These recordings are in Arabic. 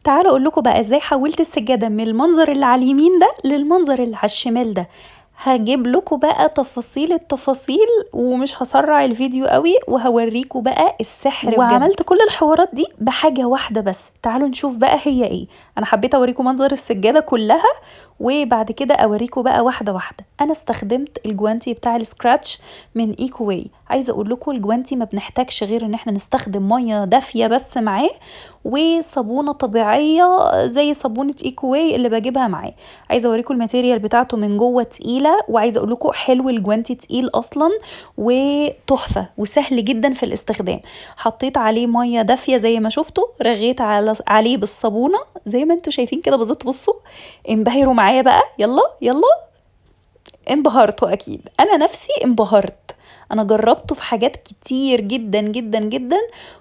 تعالوا اقول لكم بقى ازاي حولت السجادة من المنظر اللي على اليمين ده للمنظر اللي على الشمال ده. هجيب لكم بقى تفاصيل التفاصيل ومش هسرع الفيديو قوي، وهوريكم بقى السحر بجد. وعملت كل الحوارات دي بحاجة واحدة بس، تعالوا نشوف بقى هي ايه. انا حبيت اوريكم منظر السجادة كلها، وبعد كده اوريكم بقى واحدة واحدة. انا استخدمت الجوانتي بتاع السكراتش من ايكو واي. عايزة اقول لكم الجوانتي ما بنحتاجش غير ان احنا نستخدم مية دافية بس معاه، وصابونة طبيعية زي صابونة ايكو واي اللي بجيبها معاه. عايزة اوريكم الماتيريال بتاعته من جوه تقيلة، وعايزة اقول لكم حلو الجوانتي تقيل اصلا وتحفة وسهل جدا في الاستخدام. حطيت عليه مية دافية زي ما شفتوا، رغيت عليه بالصابونة زي ما انتوا شايفين كده بالظبط. بصوا انبهروا معايا بقى، يلا يلا. انبهرتوا اكيد، انا نفسي انبهرت. انا جربته في حاجات كتير جدا جدا جدا،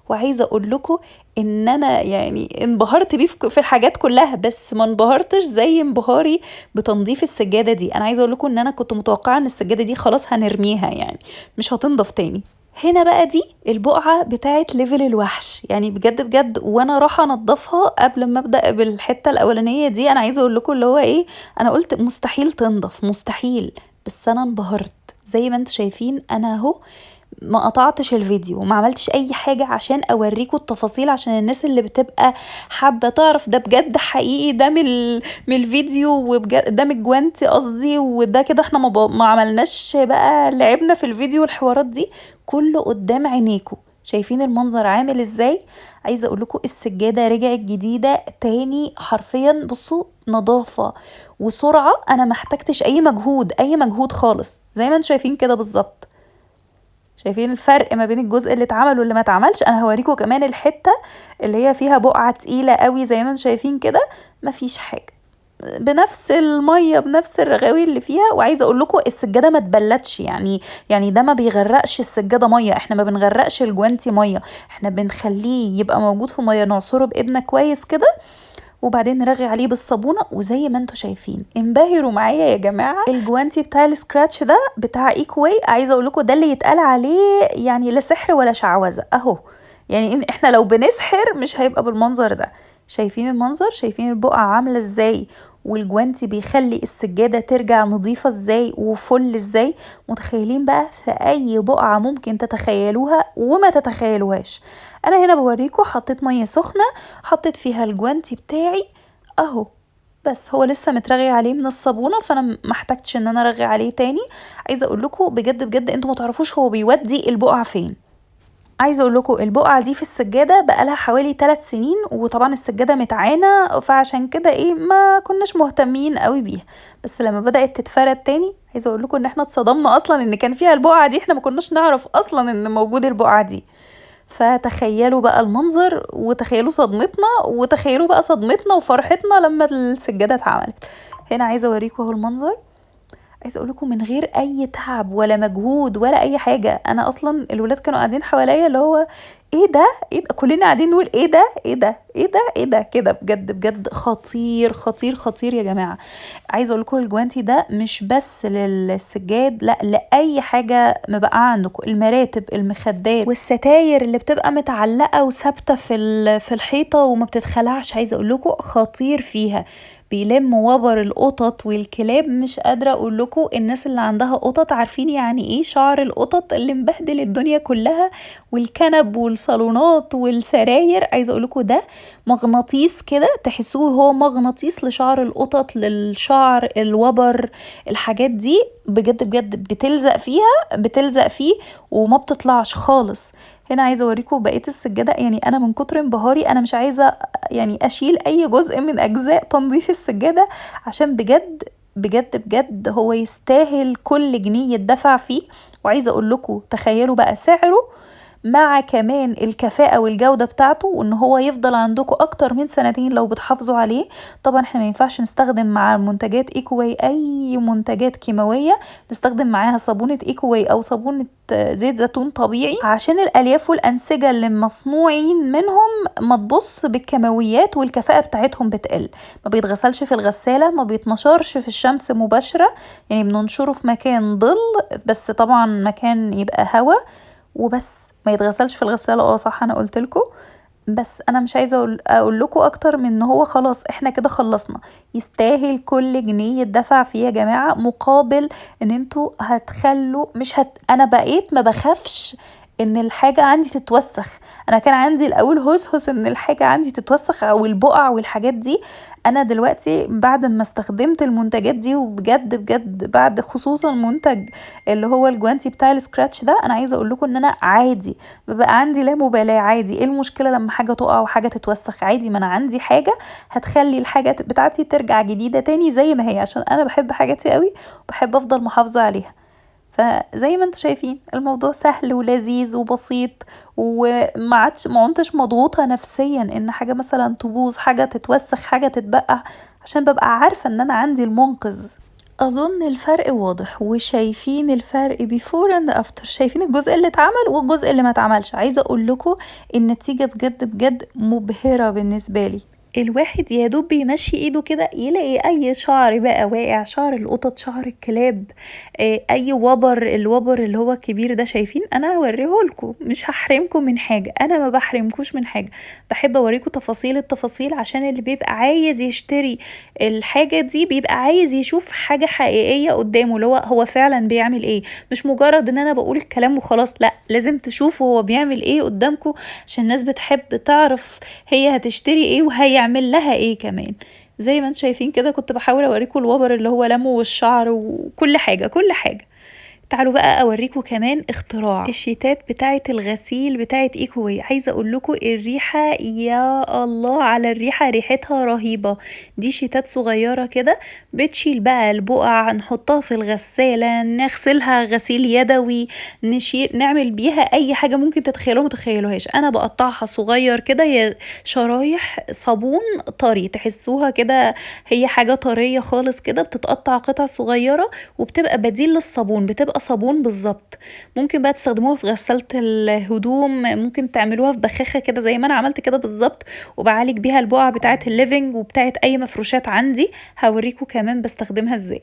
وعايزه اقول لكم ان انا يعني انبهرت بيه في الحاجات كلها، بس ما انبهرتش زي انبهاري بتنظيف السجاده دي. انا عايزه اقول لكم ان انا كنت متوقعه ان السجاده دي خلاص هنرميها، يعني مش هتنضف تاني. هنا بقى دي البقعة بتاعت ليفل الوحش، يعني بجد بجد. وانا رايحة انضفها قبل ما ابدأ بالحتة الاولانية دي، انا عايزة اقول لكم اللي هو ايه، انا قلت مستحيل تنضف مستحيل، بس انا انبهرت. زي ما انتوا شايفين انا اهو ما قطعتش الفيديو وما عملتش اي حاجة عشان اوريكم التفاصيل، عشان الناس اللي بتبقى حابة تعرف ده بجد حقيقي، ده من الفيديو، وبجد ده من الجوانتي قصدي، وده كده احنا ما عملناش بقى لعبنا في الفيديو والحوارات دي، كله قدام عينيكم. شايفين المنظر عامل ازاي؟ عايزة اقول لكم السجادة رجعت جديدة تاني حرفيا. بصوا نظافة وسرعة، انا ما احتجتش اي مجهود اي مجهود خالص، زي ما انتم شايفين كده بالظبط. شايفين الفرق ما بين الجزء اللي اتعمل واللي ما اتعملش؟ انا هوريكم كمان الحتة اللي هي فيها بقعة تقيلة قوي زي ما انتم شايفين كده، مفيش حاجة، بنفس المية بنفس الرغاوي اللي فيها. وعايزة اقول لكم السجادة ما تبلتش، يعني ده ما بيغرقش السجادة مية، احنا ما بنغرقش الجوانتي مية، احنا بنخليه يبقى موجود في مية، نعصره بايدنا كويس كده، وبعدين نرغي عليه بالصابونه. وزي ما انتوا شايفين انبهروا معايا يا جماعه. الجوانتي بتاع السكراتش ده بتاع ايكواي، عايزه اقول لكم ده اللي يتقال عليه يعني لا سحر ولا شعوذه اهو. يعني إن احنا لو بنسحر مش هيبقى بالمنظر ده. شايفين المنظر؟ شايفين البقعه عامله ازاي؟ والجوانتي بيخلي السجاده ترجع نظيفه ازاي وفل ازاي؟ متخيلين بقى في اي بقعه ممكن تتخيلوها وما تتخيلوهاش. انا هنا بوريكم حطيت ميه سخنه، حطيت فيها الجوانتي بتاعي اهو، بس هو لسه مترغي عليه من الصابونه، فانا محتاجتش ان انا ارغي عليه تاني. عايزه اقول لكم بجد بجد انتوا ما تعرفوش هو بيودي البقعه فين. عايزه اقول لكم البقعه دي في السجاده بقالها حوالي 3 سنين، وطبعا السجاده متعانه، فعشان كده ايه ما كناش مهتمين قوي بيها. بس لما بدات تتفرد تاني، عايزه اقول لكم ان احنا اتصدمنا اصلا ان كان فيها البقعه دي، احنا ما كناش نعرف اصلا ان موجود البقعه دي. فتخيلوا بقى المنظر، وتخيلوا صدمتنا، وتخيلوا بقى صدمتنا وفرحتنا لما السجادة اتعملت. هنا عايزة اوريكم اهو المنظر. عايزه اقول لكم من غير اي تعب ولا مجهود ولا اي حاجه، انا اصلا الولاد كانوا قاعدين حواليا اللي هو ايه ده ايه ده، كلنا قاعدين نقول ايه ده ايه ده ايه ده ايه ده كده. بجد بجد خطير خطير خطير يا جماعه. عايزه اقول لكم الجوانتي ده مش بس للسجاد، لا لاي حاجه مبقى عندكم، المراتب المخدات والستاير اللي بتبقى متعلقه وثابته في الحيطه وما بتتخلعش. عايزه اقول لكم خطير فيها، بيلم وبر القطط والكلاب. مش قادرة اقول لكم الناس اللي عندها قطط عارفين يعني ايه شعر القطط اللي مبهدل الدنيا كلها، والكنب والصالونات والسراير. عايزة اقول لكم ده مغناطيس كده، تحسوه هو مغناطيس لشعر القطط، للشعر الوبر، الحاجات دي بجد بجد بتلزق فيها، بتلزق فيه وما بتطلعش خالص. هنا عايزه اوريكم بقيه السجاده، يعني انا من كتر انبهاري انا مش عايزه يعني اشيل اي جزء من اجزاء تنظيف السجادة، عشان بجد بجد بجد هو يستاهل كل جنيه يدفع فيه. وعايزة اقول لكم تخيلوا بقى سعره مع كمان الكفاءة والجودة بتاعته، وان هو يفضل عندكم اكتر من سنتين لو بتحافظوا عليه. طبعا احنا ما ينفعش نستخدم مع منتجات ايكوواي اي منتجات كيماوية، نستخدم معاها صابونة ايكوواي او صابونة زيت زيتون طبيعي، عشان الالياف والانسجة اللي مصنوعين منهم ما تبص بالكيماويات والكفاءة بتاعتهم بتقل. ما بيتغسلش في الغسالة، ما بيتنشرش في الشمس مباشرة، يعني بننشره في مكان ظل بس، طبعا مكان يبقى هوا وبس، ما يتغسلش في الغسالة. صح انا قلت لكم. بس انا مش عايزه اقول لكم اكتر من ان هو خلاص احنا كده خلصنا. يستاهل كل جنيه يدفع فيه يا جماعه، مقابل ان انتوا هتخلوا مش انا بقيت ما بخافش ان الحاجه عندي تتوسخ. انا كان عندي الاول هوس ان الحاجه عندي تتوسخ او البقع والحاجات دي. انا دلوقتي بعد ما استخدمت المنتجات دي، وبجد بجد بعد خصوصا منتج اللي هو الجوانتي بتاع السكراتش ده، انا عايزه اقول لكم ان انا عادي ببقى عندي لا مبالاه. عادي، ايه المشكله لما حاجه تقع وحاجه تتوسخ؟ عادي، ما انا عندي حاجه هتخلي الحاجه بتاعتي ترجع جديده تاني زي ما هي، عشان انا بحب حاجاتي قوي وبحب افضل محافظه عليها. فزي ما انتوا شايفين الموضوع سهل ولذيذ وبسيط، ما عنتش مضغوطة نفسيا ان حاجة مثلا تبوظ، حاجة تتوسخ، حاجة تتبقى، عشان ببقى عارفة ان انا عندي المنقذ. اظن الفرق واضح، وشايفين الفرق before and after، شايفين الجزء اللي اتعمل والجزء اللي ما اتعملش. عايزة اقول لكم النتيجة بجد بجد مبهرة بالنسبة لي. الواحد يا دوب بيمشي ايده كده يلاقي اي شعر بقى واقع، شعر القطط، شعر الكلاب، اي وبر، الوبر اللي هو الكبير ده. شايفين؟ انا هوريهولكم، مش هحرمكم من حاجة، انا ما بحرمكوش من حاجة، بحب اوريكم تفاصيل التفاصيل، عشان اللي بيبقى عايز يشتري الحاجة دي بيبقى عايز يشوف حاجة حقيقية قدامه، اللي هو فعلا بيعمل ايه، مش مجرد ان انا بقول الكلام وخلاص. لا، لازم تشوفوا هو بيعمل ايه قدامكم، عشان الناس بتحب تعرف هي هتشتري ايه وهيعمل لها ايه كمان. زي ما انتم شايفين كده كنت بحاول اوريكم الوبر اللي هو لمه والشعر وكل حاجة كل حاجة. تعالوا بقى اوريكم كمان اختراع الشيتات بتاعه الغسيل بتاعه ايكوي. عايزه اقول لكم الريحه، يا الله على الريحه، ريحتها رهيبه. دي شيتات صغيره كده بتشيل بقى البقع، نحطها في الغساله، نغسلها غسيل يدوي، نعمل بيها اي حاجه ممكن تتخيلوها ما تتخيلوهاش. انا بقطعها صغير كده، يا شرايح صابون طري تحسوها كده، هي حاجه طريه خالص كده، بتتقطع قطع صغيره وبتبقى بديل للصابون، بتبقى صابون بالظبط. ممكن بقى تستخدموها في غسالة الهدوم، ممكن تعملوها في بخاخة كده زي ما انا عملت كده بالظبط، وبعالج بيها البقع بتاعة الليفينج وبتاعة اي مفروشات عندي. هوريكم كمان بستخدمها ازاي.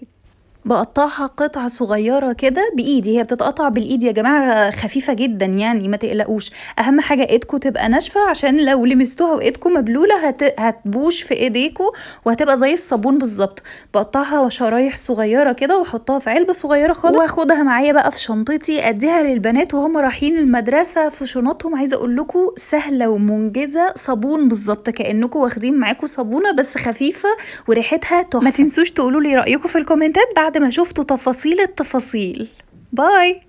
بقطعها قطع صغيرة كده بإيدي، هي بتتقطع بالإيد يا جماعة، خفيفة جدا يعني، ما تقلقوش. أهم حاجة إيدكم تبقى ناشفة، عشان لو لمستوها وإيدكم مبلولة هتبوش في إيديكم وهتبقى زي الصابون بالظبط. بقطعها شرايح صغيرة كده واحطها في علبة صغيرة خالص، واخدها معايا بقى في شنطتي اديها للبنات وهم رايحين المدرسة في شنطهم. عايزة اقول لكم سهلة ومنجزة، صابون بالظبط، كأنكم واخدين معاكم صابونة بس خفيفة وريحتها تحفة. ما تنسوش تقولوا لي رأيكم في الكومنتات بعد ما شفتوا تفاصيل التفاصيل. باي.